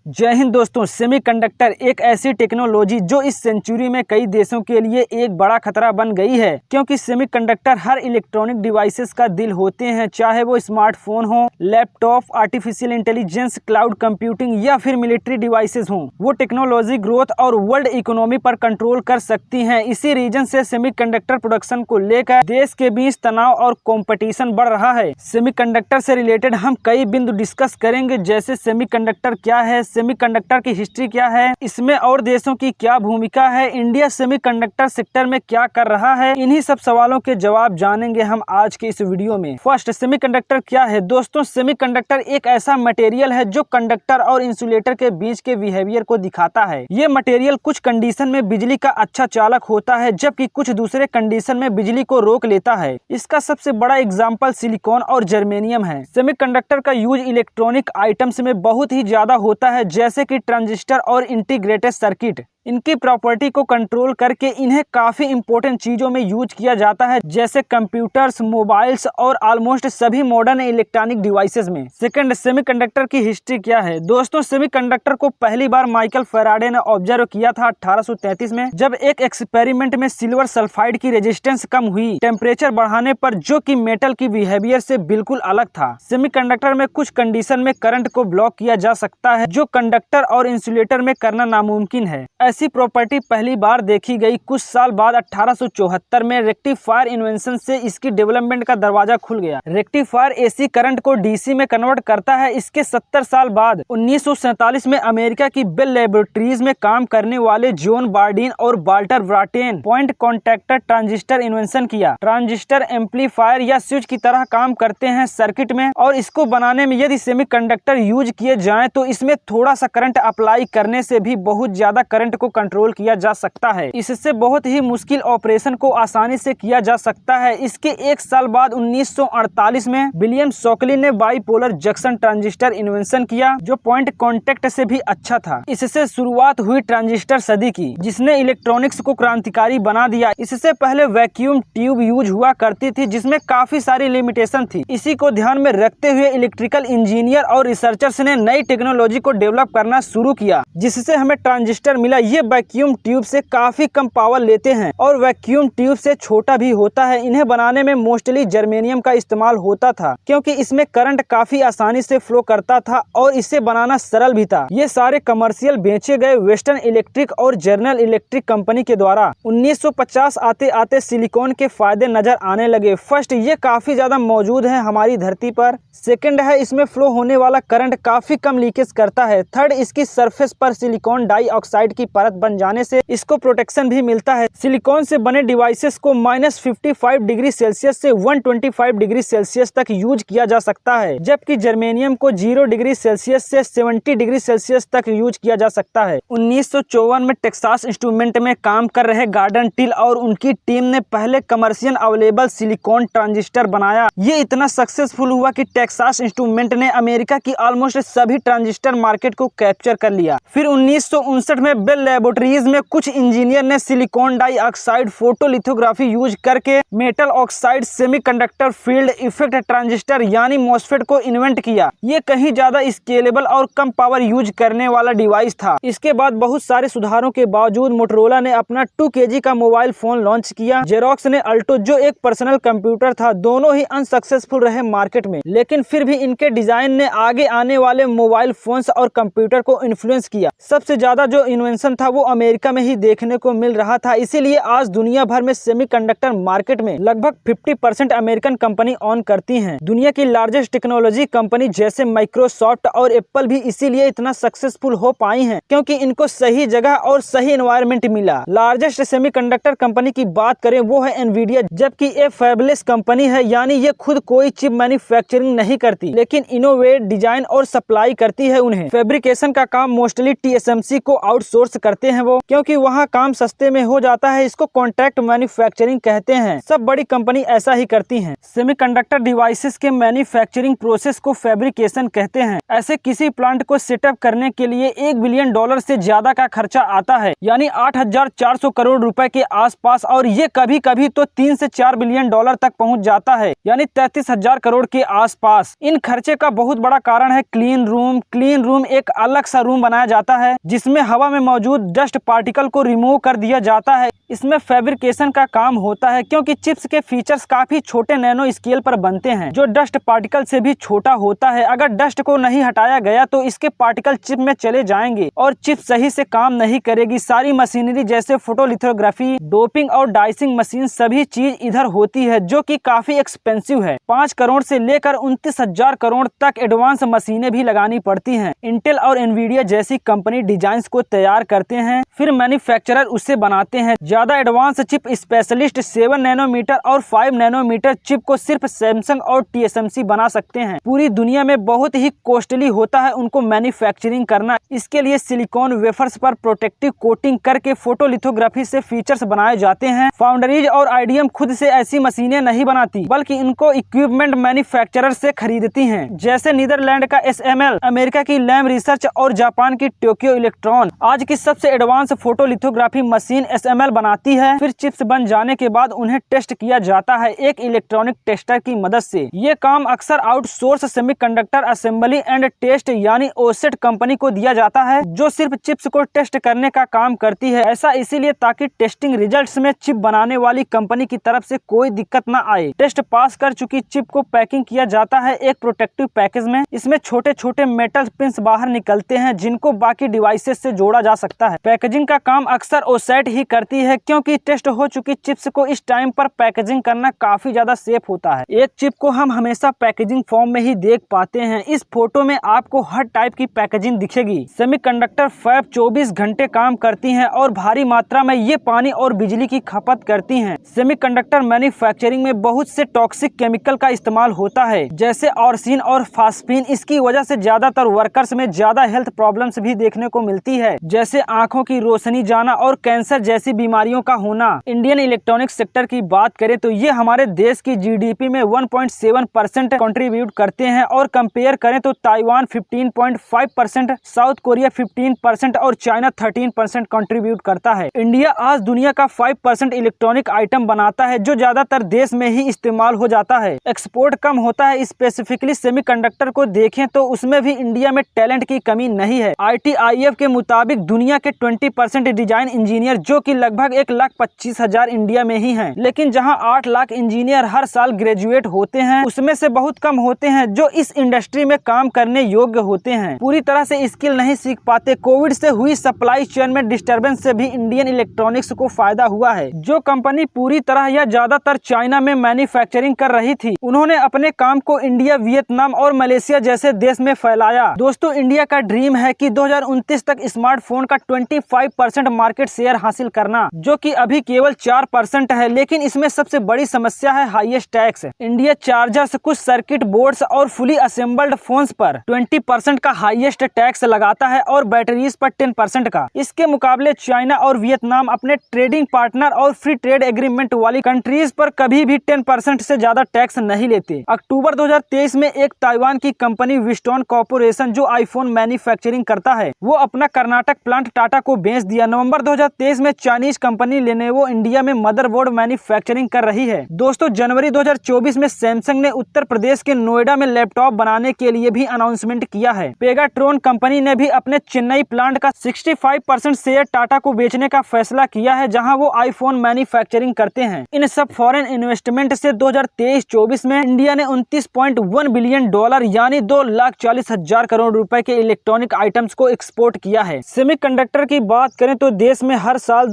जय हिंद दोस्तों। सेमीकंडक्टर एक ऐसी टेक्नोलॉजी जो इस सेंचुरी में कई देशों के लिए एक बड़ा खतरा बन गई है, क्योंकि सेमीकंडक्टर हर इलेक्ट्रॉनिक डिवाइसेस का दिल होते हैं, चाहे वो स्मार्टफोन हो, laptop, artificial intelligence, cloud computing या फिर मिलिट्री डिवाइसेस हों। वो टेक्नोलॉजी ग्रोथ और वर्ल्ड इकोनॉमी पर कंट्रोल कर सकती हैं। इसी रीजन से सेमीकंडक्टर प्रोडक्शन को लेकर देश के बीच तनाव और कंपटीशन बढ़ रहा है। सेमीकंडक्टर से रिलेटेड हम कई बिंदु डिस्कस करेंगे, जैसे सेमीकंडक्टर क्या है, सेमीकंडक्टर की हिस्ट्री क्या है, इसमें और देशों की क्या भूमिका है, इंडिया सेमीकंडक्टर सेक्टर में क्या कर रहा है। इन्हीं सब सवालों के जवाब जानेंगे हम आज के इस वीडियो में। फर्स्ट, सेमीकंडक्टर क्या है। दोस्तों, सेमीकंडक्टर एक ऐसा मटेरियल है जो कंडक्टर और इंसुलेटर के बीच के बिहेवियर को दिखाता है। ये मटेरियल कुछ कंडीशन में बिजली का अच्छा चालक होता है, जबकि कुछ दूसरे कंडीशन में बिजली को रोक लेता है। इसका सबसे बड़ा एग्जाम्पल सिलिकॉन और जर्मेनियम है। सेमीकंडक्टर का यूज इलेक्ट्रॉनिक आइटम्स में बहुत ही ज्यादा होता है, जैसे कि ट्रांजिस्टर और इंटीग्रेटेड सर्किट। इनकी प्रॉपर्टी को कंट्रोल करके इन्हें काफी इंपॉर्टेंट चीजों में यूज किया जाता है, जैसे कंप्यूटर्स, मोबाइल्स और ऑलमोस्ट सभी मॉडर्न इलेक्ट्रॉनिक डिवाइसेस में। सेकंड, सेमीकंडक्टर की हिस्ट्री क्या है। दोस्तों, सेमीकंडक्टर को पहली बार माइकल फैराडे ने ऑब्जर्व किया था 1833 में, जब एक एक्सपेरिमेंट में सिल्वर सल्फाइड की रेजिस्टेंस कम हुई टेम्परेचर बढ़ाने पर, जो कि मेटल की बिहेवियर से बिल्कुल अलग था। सेमीकंडक्टर में कुछ कंडीशन में करंट को ब्लॉक किया जा सकता है, जो कंडक्टर और इंसुलेटर में करना नामुमकिन है। ऐसी प्रॉपर्टी पहली बार देखी गई कुछ साल बाद 1874 में। रेक्टिफायर इन्वेंशन से इसकी डेवलपमेंट का दरवाजा खुल गया। रेक्टिफायर एसी करंट को डीसी में कन्वर्ट करता है। इसके 70 साल बाद 1947 में अमेरिका की बेल लेबोरेटरीज में काम करने वाले जॉन बार्डिन और Walter Brattain point contactor transistor invention किया। ट्रांजिस्टर एम्पलीफायर या स्विच की तरह काम करते हैं सर्किट में, और इसको बनाने में यदि सेमीकंडक्टर यूज किए जाएं तो इसमें थोड़ा सा करंट अप्लाई करने से भी बहुत ज्यादा करंट को कंट्रोल किया जा सकता है। इससे बहुत ही मुश्किल ऑपरेशन को आसानी से किया जा सकता है। इसके एक साल बाद 1948 में विलियम शॉकली ने बाइपोलर जंक्शन ट्रांजिस्टर इन्वेंशन किया, जो पॉइंट कॉन्टैक्ट से भी अच्छा था। इससे शुरुआत हुई ट्रांजिस्टर सदी की, जिसने इलेक्ट्रॉनिक्स को क्रांतिकारी बना दिया। इससे पहले वैक्यूम ट्यूब यूज हुआ करती थी, जिसमें काफी सारी लिमिटेशन थी। इसी को ध्यान में रखते हुए इलेक्ट्रिकल इंजीनियर और रिसर्चर्स ने नई टेक्नोलॉजी को डेवलप करना शुरू किया, जिससे हमें ट्रांजिस्टर मिला। ये वैक्यूम ट्यूब से काफी कम पावर लेते हैं और वैक्यूम ट्यूब से छोटा भी होता है। इन्हें बनाने में मोस्टली जर्मेनियम का इस्तेमाल होता था, क्योंकि इसमें करंट काफी आसानी से फ्लो करता था और इसे बनाना सरल भी था। ये सारे कमर्शियल बेचे गए वेस्टर्न इलेक्ट्रिक और जनरल इलेक्ट्रिक कंपनी के द्वारा। 1950 आते आते सिलिकॉन के फायदे नजर आने लगे। फर्स्ट, ये काफी ज्यादा मौजूद है हमारी धरती पर। सेकंड है, इसमें फ्लो होने वाला करंट काफी कम लीकेज करता है। थर्ड, इसकी सरफेस पर सिलिकॉन डाइऑक्साइड की परत बन जाने से इसको प्रोटेक्शन भी मिलता है। सिलिकॉन से बने डिवाइसेस को -55 डिग्री सेल्सियस से 125 डिग्री सेल्सियस तक यूज किया जा सकता है, जबकि जर्मेनियम को 0 डिग्री सेल्सियस से 70 डिग्री सेल्सियस तक यूज किया जा सकता है। 1954 में टेक्सास इंस्ट्रूमेंट में काम कर रहे गॉर्डन टिल और उनकी टीम ने पहले कमर्शियल अवेलेबल सिलिकॉन ट्रांजिस्टर बनाया। ये इतना सक्सेसफुल हुआ कि टेक्सास इंस्ट्रूमेंट ने अमेरिका की ऑलमोस्ट सभी ट्रांजिस्टर मार्केट को कैप्चर कर लिया। फिर 1959 में बेल लेबोरेटरीज में कुछ इंजीनियर ने सिलिकॉन डाइऑक्साइड फोटोलिथोग्राफी यूज करके metal oxide semiconductor field effect transistor यानी मॉसफेट को इन्वेंट किया। ये कहीं ज्यादा स्केलेबल और कम पावर यूज करने वाला डिवाइस था। इसके बाद बहुत सारे सुधारों के बावजूद मोटरोला ने अपना 2 kg का मोबाइल फोन लॉन्च किया। जेरोक्स ने अल्टो, जो एक पर्सनल कंप्यूटर था। दोनों ही अनसक्सेसफुल रहे मार्केट में, लेकिन फिर भी इनके डिजाइन ने आगे आने वाले मोबाइल फोन्स और कंप्यूटर को इन्फ्लुएंस किया। सबसे ज्यादा जो इन्वेंशन था वो अमेरिका में ही देखने को मिल रहा था। इसीलिए आज दुनिया भर में सेमीकंडक्टर मार्केट में लगभग 50% अमेरिकन कंपनी ऑन करती हैं। दुनिया की लार्जेस्ट टेक्नोलॉजी कंपनी जैसे माइक्रोसॉफ्ट और एप्पल भी इसीलिए इतना सक्सेसफुल हो पाई हैं, क्योंकि इनको सही जगह और सही एनवायरनमेंट मिला। लार्जेस्ट सेमीकंडक्टर कंपनी की बात करें वो है एनवीडिया, जबकि ये फैबलेस कंपनी है, यानी ये खुद कोई चिप मैन्युफैक्चरिंग नहीं करती, लेकिन इनोवेट, डिजाइन और सप्लाई करती है उन्हें। फैब्रिकेशन का काम मोस्टली TSMC को आउटसोर्स फोर्स करते हैं वो, क्योंकि वहाँ काम सस्ते में हो जाता है। इसको कॉन्ट्रैक्ट मैन्युफैक्चरिंग कहते हैं। सब बड़ी कंपनी ऐसा ही करती हैं। सेमीकंडक्टर डिवाइसेस के मैन्युफैक्चरिंग प्रोसेस को फैब्रिकेशन कहते हैं। ऐसे किसी प्लांट को सेटअप करने के लिए $1 बिलियन से ज्यादा का खर्चा आता है, यानी 8,400 करोड़ रुपए के आसपास, और ये कभी कभी तो 3 से 4 बिलियन डॉलर तक पहुंच जाता है, यानी 33,000 करोड़ के आसपास। इन खर्चे का बहुत बड़ा कारण है क्लीन रूम। क्लीन रूम एक अलग सा रूम बनाया जाता है जिसमें हवा में मौजूद डस्ट पार्टिकल को रिमूव कर दिया जाता है। इसमें फैब्रिकेशन का काम होता है, क्योंकि चिप्स के फीचर्स काफी छोटे नैनो स्केल पर बनते हैं, जो डस्ट पार्टिकल से भी छोटा होता है। अगर डस्ट को नहीं हटाया गया तो इसके पार्टिकल चिप में चले जाएंगे और चिप सही से काम नहीं करेगी। सारी मशीनरी जैसे फोटोलिथोग्राफी, डोपिंग और डाइसिंग मशीन, सभी चीज इधर होती है, जो कि काफी एक्सपेंसिव है। 5 करोड़ से लेकर 29,000 करोड़ तक एडवांस मशीनें भी लगानी पड़ती हैं। इंटेल और एनवीडिया जैसी कंपनी डिजाइन को तैयार करते हैं, फिर मैन्युफैक्चरर उसे बनाते हैं। ज्यादा एडवांस चिप स्पेशलिस्ट 7 नैनोमीटर और 5 नैनोमीटर चिप को सिर्फ सैमसंग और TSMC बना सकते हैं। पूरी दुनिया में बहुत ही कॉस्टली होता है उनको मैन्युफैक्चरिंग करना। इसके लिए सिलिकॉन वेफर्स पर प्रोटेक्टिव कोटिंग करके फोटोलिथोग्राफी से फीचर्स बनाए जाते हैं। फाउंड्रीज और IDM खुद से ऐसी मशीनें नहीं बनाती, बल्कि इनको इक्विपमेंट मैन्युफैक्चरर से खरीदती हैं, जैसे नीदरलैंड का SML, अमेरिका की लैम रिसर्च और जापान की टोक्यो इलेक्ट्रॉन। आज की सबसे एडवांस फोटोलिथोग्राफी मशीन SML बनाती है। फिर चिप्स बन जाने के बाद उन्हें टेस्ट किया जाता है एक इलेक्ट्रॉनिक टेस्टर की मदद से। ये काम अक्सर outsource semiconductor assembly and test यानी OSAT कंपनी को दिया जाता है, जो सिर्फ चिप्स को टेस्ट करने का काम करती है। ऐसा इसीलिए ताकि टेस्टिंग रिजल्ट्स में चिप बनाने वाली कंपनी की तरफ से कोई दिक्कत न आए। टेस्ट पास कर चुकी चिप को पैकिंग किया जाता है एक प्रोटेक्टिव पैकेज में। इसमें छोटे छोटे मेटल पिंस बाहर निकलते हैं, जिनको बाकी डिवाइसेस से जोड़ा जा सकता है। पैकेजिंग का काम अक्सर OSAT ही करती है, क्योंकि टेस्ट हो चुकी चिप्स को इस टाइम पर पैकेजिंग करना काफी ज्यादा सेफ होता है। एक चिप को हम हमेशा पैकेजिंग फॉर्म में ही देख पाते हैं। इस फोटो में आपको हर टाइप की पैकेजिंग दिखेगी। सेमीकंडक्टर फैब 24 घंटे काम करती हैं और भारी मात्रा में ये पानी और बिजली की खपत करती हैं। सेमीकंडक्टर मैन्युफैक्चरिंग में बहुत से टॉक्सिक केमिकल का इस्तेमाल होता है, जैसे ऑर्सिन और फास्फिन। इसकी वजह से ज्यादातर वर्कर्स में ज्यादा हेल्थ प्रॉब्लम्स भी देखने को मिलती है, जैसे आंखों की रोशनी जाना और कैंसर जैसी बीमारियों का होना। इंडियन इलेक्ट्रॉनिक सेक्टर की बात करें तो ये हमारे देश की GDP में 1.7% कंट्रीब्यूट करते हैं, और कंपेयर करें तो ताइवान 15.5%, साउथ कोरिया 15% और चाइना 13% कंट्रीब्यूट करता है। इंडिया आज दुनिया का 5% इलेक्ट्रॉनिक आइटम बनाता है, जो ज्यादातर देश में ही इस्तेमाल हो जाता है। एक्सपोर्ट कम होता है। स्पेसिफिकली सेमीकंडक्टर को देखें तो उसमें भी इंडिया में टैलेंट की कमी नहीं है। ITIF के मुताबिक दुनिया के 20% डिजाइन इंजीनियर, जो कि लगभग 1,25,000 इंडिया में ही हैं, लेकिन जहां 8 लाख इंजीनियर हर साल ग्रेजुएट होते हैं, उसमें से बहुत कम होते हैं जो इस इंडस्ट्री में काम करने योग्य होते हैं। पूरी तरह से स्किल नहीं सीख पाते। कोविड से हुई सप्लाई चेन में डिस्टर्बेंस से भी इंडियन इलेक्ट्रॉनिक्स को फायदा हुआ है। जो कंपनी पूरी तरह या ज्यादातर चाइना में मैन्युफैक्चरिंग कर रही थी, उन्होंने अपने काम को इंडिया, वियतनाम और मलेशिया जैसे देश में फैलाया। दोस्तों, इंडिया का ड्रीम है कि 2029 तक स्मार्टफोन का 25% मार्केट शेयर हासिल करना, जो कि अभी केवल 4% है। लेकिन इसमें सबसे बड़ी समस्या है हाईएस्ट टैक्स। इंडिया चार्जर्स, कुछ सर्किट बोर्ड्स और फुली असेंबल्ड फोन्स पर 20% का हाईएस्ट टैक्स लगाता है और बैटरीज पर 10% का। इसके मुकाबले चाइना और वियतनाम अपने ट्रेडिंग पार्टनर और फ्री ट्रेड एग्रीमेंट वाली कंट्रीज पर कभी भी 10% से ज्यादा टैक्स नहीं लेते। अक्टूबर 2023 में एक ताइवान की कंपनी विस्टॉन कॉर्पोरेशन, जो आईफोन मैन्युफैक्चरिंग करता है, वो अपना कर्नाटक प्लांट टाटा को बेच दिया। नवंबर 2023 में चाइनीज कंपनी लेनोवो इंडिया में मदरबोर्ड मैन्युफैक्चरिंग कर रही है। दोस्तों, जनवरी 2024 में सैमसंग ने उत्तर प्रदेश के नोएडा में लैपटॉप बनाने के लिए भी अनाउंसमेंट किया है। पेगाट्रॉन कंपनी ने भी अपने चेन्नई प्लांट का 65% शेयर टाटा को बेचने का फैसला किया है, जहां वो आईफोन मैन्युफैक्चरिंग करते हैं। इन सब फॉरेन इन्वेस्टमेंट से 2023-24 में इंडिया ने $29.1 बिलियन यानी 2,40,000 करोड़ रुपए के इलेक्ट्रॉनिक आइटम्स को एक्सपोर्ट किया है। सेमीकंडक्टर की बात करें तो देश में हर साल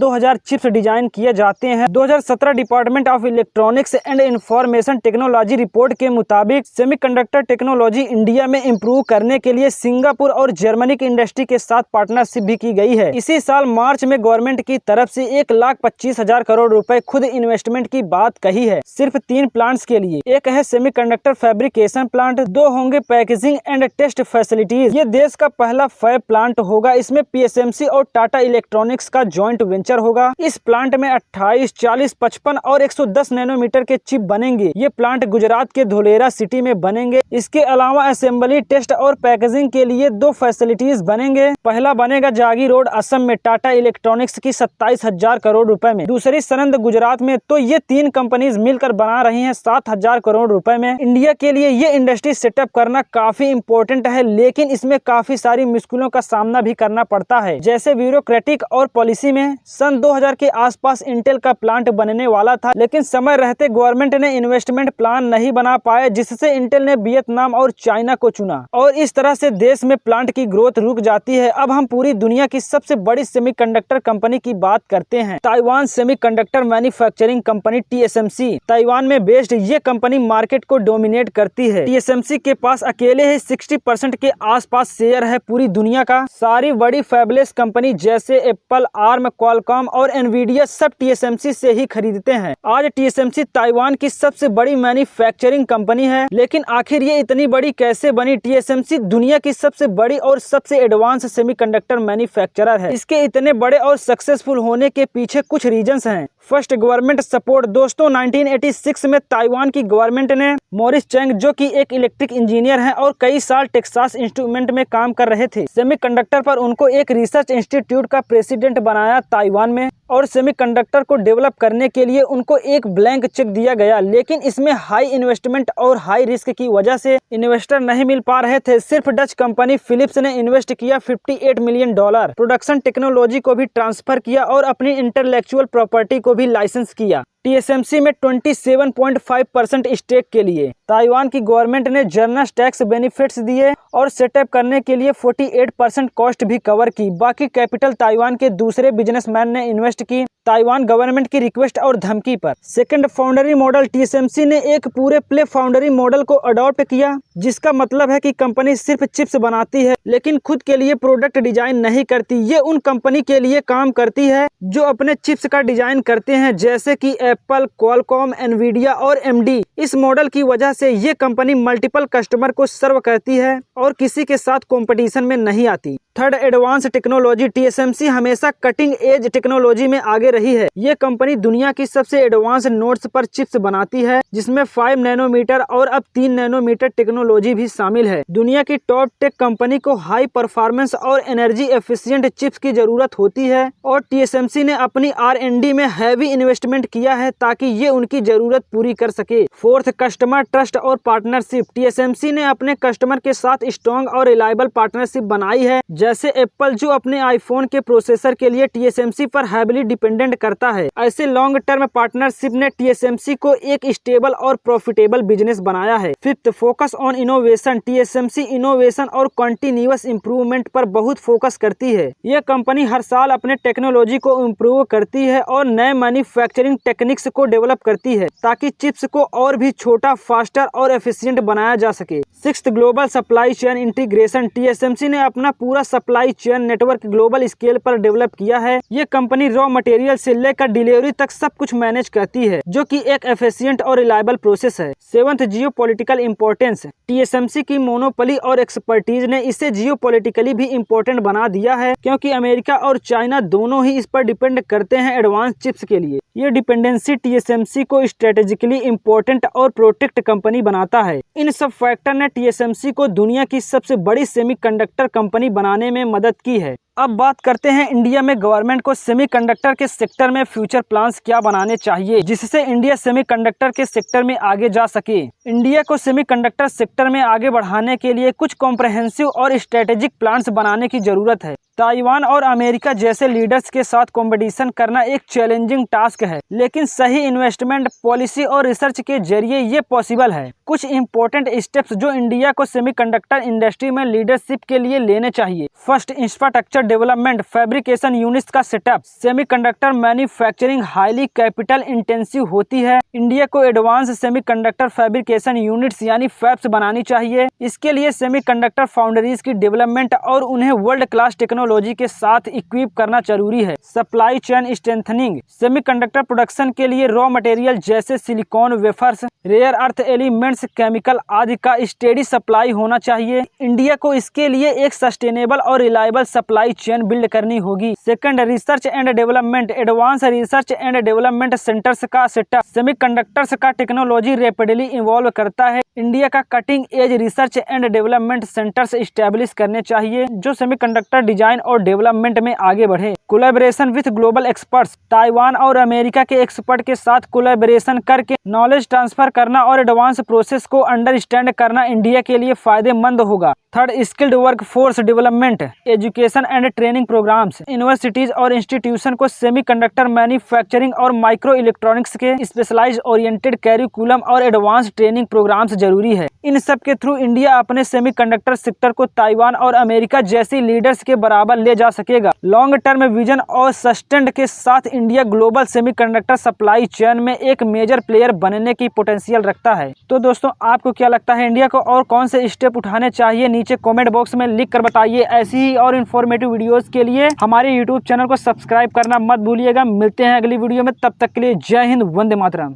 चिप्स डिजाइन किए जाते हैं। 2017 department of electronics and information technology report के मुताबिक सेमीकंडक्टर टेक्नोलॉजी इंडिया में इम्प्रूव करने के लिए सिंगापुर और जर्मनी की इंडस्ट्री के साथ पार्टनरशिप भी की गई है। इसी साल मार्च में गवर्नमेंट की तरफ से 1,25,000 करोड़ रुपए खुद इन्वेस्टमेंट की बात कही है, सिर्फ 3 प्लांट्स के लिए। एक है सेमीकंडक्टर फैब्रिकेशन प्लांट, 2 होंगे पैकेजिंग एंड टेस्ट फैसिलिटीज। ये देश का पहला फैब प्लांट होगा। इसमें पीएसएमसी और टाटा इलेक्ट्रॉनिक्स का जॉइंट वेंचर होगा। इस प्लांट में 28, 40, 55 और 110 नैनोमीटर के चिप बनेंगे। ये प्लांट गुजरात के धोलेरा सिटी में बनेंगे। इसके अलावा असेंबली, टेस्ट और पैकेजिंग के लिए 2 फैसिलिटीज बनेंगे। पहला बनेगा जागी रोड असम में टाटा इलेक्ट्रॉनिक्स की 27,000 करोड़ रुपए में, दूसरी सनंद गुजरात में। तो ये 3 कंपनीज मिलकर बना रही हैं 7,000 करोड़ रुपए में। इंडिया के लिए ये इंडस्ट्री सेटअप करना काफी इम्पोर्टेंट है, लेकिन इसमें काफी सारी मुश्किलों का सामना भी करना पड़ता है, जैसे ब्यूरोक्रेटिक और पॉलिसी में। सन 2000 के आसपास इंटेल का प्लांट बनने वाला था, लेकिन समय रहते गवर्नमेंट ने इन्वेस्टमेंट प्लान नहीं बना पाए, जिससे इंटेल ने वियतनाम और चाइना को चुना और इस तरह से देश में प्लांट की ग्रोथ रुक जाती है। अब हम पूरी दुनिया की सबसे बड़ी सेमीकंडक्टर कंपनी की बात करते हैं, Taiwan semiconductor manufacturing company TSMC। Taiwan में बेस्ड ये कंपनी मार्केट को डोमिनेट करती है। TSMC के पास अकेले ही 60% के आसपास शेयर है पूरी दुनिया का। सारी बड़ी फैबलेस कंपनी जैसे एप्पल, आर्म, क्वालकॉम और एनवीडिया सब TSMC से ही खरीदते हैं। आज TSMC ताइवान की सबसे बड़ी मैन्युफैक्चरिंग कंपनी है, लेकिन आखिर ये इतनी बड़ी कैसे बनी? TSMC दुनिया की सबसे बड़ी और सबसे एडवांस सेमीकंडक्टर मैन्युफैक्चरर है। इसके इतने बड़े और सक्सेसफुल होने के पीछे कुछ रीजंस हैं। First, government support. दोस्तों, 1986 में ताइवान की गवर्नमेंट ने मॉरिस चैंग, जो कि एक इलेक्ट्रिक इंजीनियर हैं और कई साल टेक्सास इंस्ट्रूमेंट में काम कर रहे थे, सेमीकंडक्टर पर उनको एक रिसर्च इंस्टीट्यूट का प्रेसिडेंट बनाया ताइवान में। और सेमीकंडक्टर को डेवलप करने के लिए उनको एक ब्लैंक चेक दिया गया, लेकिन इसमें हाई इन्वेस्टमेंट और हाई रिस्क की वजह से इन्वेस्टर नहीं मिल पा रहे थे। सिर्फ डच कंपनी फिलिप्स ने इन्वेस्ट किया $58 मिलियन। प्रोडक्शन टेक्नोलॉजी को भी ट्रांसफर किया और अपनी इंटेलेक्चुअल प्रॉपर्टी को भी लाइसेंस किया। TSMC में 27.5% स्टेक के लिए ताइवान की गवर्नमेंट ने जर्नस टैक्स बेनिफिट्स दिए और सेटअप करने के लिए 48% कॉस्ट भी कवर की। बाकी कैपिटल ताइवान के दूसरे बिजनेसमैन ने इन्वेस्ट की, ताइवान गवर्नमेंट की रिक्वेस्ट और धमकी पर। Second, फाउंडरी model. TSMC ने एक पूरे प्ले फाउंडरी मॉडल को अडॉप्ट किया, जिसका मतलब है कि कंपनी सिर्फ चिप्स बनाती है, लेकिन खुद के लिए प्रोडक्ट डिजाइन नहीं करती। ये उन कंपनी के लिए काम करती है जो अपने चिप्स का डिजाइन करते हैं, जैसे कि एप्पल, क्वालकॉम, एनवीडिया और AMD। इस मॉडल की वजह से ये कंपनी मल्टीपल कस्टमर को सर्व करती है और किसी के साथ कंपटीशन में नहीं आती। Third, advance technology. TSMC हमेशा कटिंग एज टेक्नोलॉजी में आगे रही है। ये कंपनी दुनिया की सबसे एडवांस नोड्स पर चिप्स बनाती है, जिसमें 5 नैनोमीटर और अब 3 नैनोमीटर टेक्नोलॉजी भी शामिल है। दुनिया की टॉप टेक कंपनी को हाई परफॉर्मेंस और एनर्जी एफिशिएंट चिप्स की जरूरत होती है और TSMC ने अपनी R&D में हैवी इन्वेस्टमेंट किया है ताकि ये उनकी जरूरत पूरी कर सके। फोर्थ, कस्टमर ट्रस्ट और पार्टनरशिप। TSMC ने अपने कस्टमर के साथ स्ट्रॉन्ग और रिलायबल पार्टनरशिप बनाई है, जैसे एप्पल जो अपने आईफोन के प्रोसेसर के लिए TSMC पर हैविली डिपेंडेंट करता है। ऐसे लॉन्ग टर्म पार्टनरशिप ने TSMC को एक स्टेबल और प्रॉफिटेबल बिजनेस बनाया है। Fifth, focus on innovation. TSMC innovation और कंटिन्यूअस इंप्रूवमेंट पर बहुत फोकस करती है। यह कंपनी हर साल अपने टेक्नोलॉजी को इम्प्रूव करती है और नए मैन्युफैक्चरिंग टेक्निक्स को डेवलप करती है ताकि चिप्स को और भी छोटा, फास्टर और एफिशिएंट बनाया जा सके। Sixth, global supply chain integration. TSMC ने अपना पूरा supply chain network global scale पर डेवलप किया है। ये कंपनी रॉ मटेरियल से लेकर डिलीवरी तक सब कुछ मैनेज करती है, जो कि एक एफिशिएंट और रिलायबल प्रोसेस है। Seventh, geopolitical importance. TSMC की मोनोपोली और एक्सपर्टीज ने इसे जियोपॉलिटिकली भी इम्पोर्टेंट बना दिया है, क्योंकि अमेरिका और चाइना दोनों ही इस पर डिपेंड करते हैं एडवांस चिप्स के लिए। ये डिपेंडेंसी TSMC को स्ट्रेटेजिकली इम्पोर्टेंट और प्रोटेक्ट कंपनी बनाता है। इन सब फैक्टर ने TSMC को दुनिया की सबसे बड़ी सेमीकंडक्टर कंपनी बनाने में मदद की है। अब बात करते हैं इंडिया में गवर्नमेंट को सेमीकंडक्टर के सेक्टर में फ्यूचर प्लान्स क्या बनाने चाहिए, जिससे इंडिया सेमीकंडक्टर के सेक्टर में आगे जा सके। इंडिया को सेमीकंडक्टर सेक्टर में आगे बढ़ाने के लिए कुछ कॉम्प्रहेंसिव और स्ट्रेटेजिक प्लान्स बनाने की जरूरत है। ताइवान और अमेरिका जैसे लीडर्स के साथ कंपटीशन करना एक चैलेंजिंग टास्क है, लेकिन सही इन्वेस्टमेंट, पॉलिसी और रिसर्च के जरिए ये पॉसिबल है। कुछ इंपॉर्टेंट स्टेप्स जो इंडिया को सेमीकंडक्टर इंडस्ट्री में लीडरशिप के लिए लेने चाहिए। First, infrastructure development, fabrication units का setup. Semiconductor manufacturing highly capital intensive होती है। इंडिया को एडवांस सेमीकंडक्टर फैब्रिकेशन यूनिट्स यानी फैब्स बनानी चाहिए। इसके लिए सेमीकंडक्टर फाउंड्रीज की डेवलपमेंट और उन्हें वर्ल्ड क्लास टेक्नोलॉजी के साथ इक्विप करना जरूरी है। Supply chain strengthening, semiconductor production के लिए रॉ मटेरियल जैसे silicon wafers, rare earth elements, chemical आदि का स्टेडी सप्लाई होना चाहिए। इंडिया को इसके लिए एक सस्टेनेबल और रिलायबल सप्लाई चेन बिल्ड करनी होगी। Second, research and development, advance research and development centres का सेटअप। सेमीकंडक्टर्स का टेक्नोलॉजी रैपिडली इवॉल्व करता है। इंडिया का cutting edge research and development centres establish करने चाहिए जो सेमीकंडक्टर डिजाइन और डेवलपमेंट में आगे बढ़े। Collaboration with global experts, Taiwan और अमेरिका के एक्सपर्ट के साथ कोलैबोरेशन करके नॉलेज ट्रांसफर करना और एडवांस प्रोसेस को अंडरस्टैंड करना इंडिया के लिए फायदेमंद होगा। Third, skilled work force development, education and training programmes. Universities और इंस्टीट्यूशन को सेमीकंडक्टर मैन्युफैक्चरिंग और माइक्रो इलेक्ट्रॉनिक्स के स्पेशलाइज्ड ओरिएंटेड कैरिकुलम और एडवांस ट्रेनिंग प्रोग्राम्स जरूरी है। इन सब के थ्रू इंडिया अपने सेमीकंडक्टर सेक्टर को ताइवान और अमेरिका जैसी लीडर्स के बराबर ले जा सकेगा। लॉन्ग टर्म विजन और सस्टेंड के साथ India global semiconductor supply chain में एक मेजर प्लेयर बनने की पोटेंशियल रखता है। तो दोस्तों, आपको क्या लगता है, इंडिया को और कौन से स्टेप उठाने चाहिए? नीचे कमेंट बॉक्स में लिख कर बताइए। ऐसी ही और इन्फॉर्मेटिव वीडियोस के लिए हमारे यूट्यूब चैनल को सब्सक्राइब करना मत भूलिएगा। मिलते हैं अगली वीडियो में, तब तक के लिए जय हिंद, वंदे मातरम।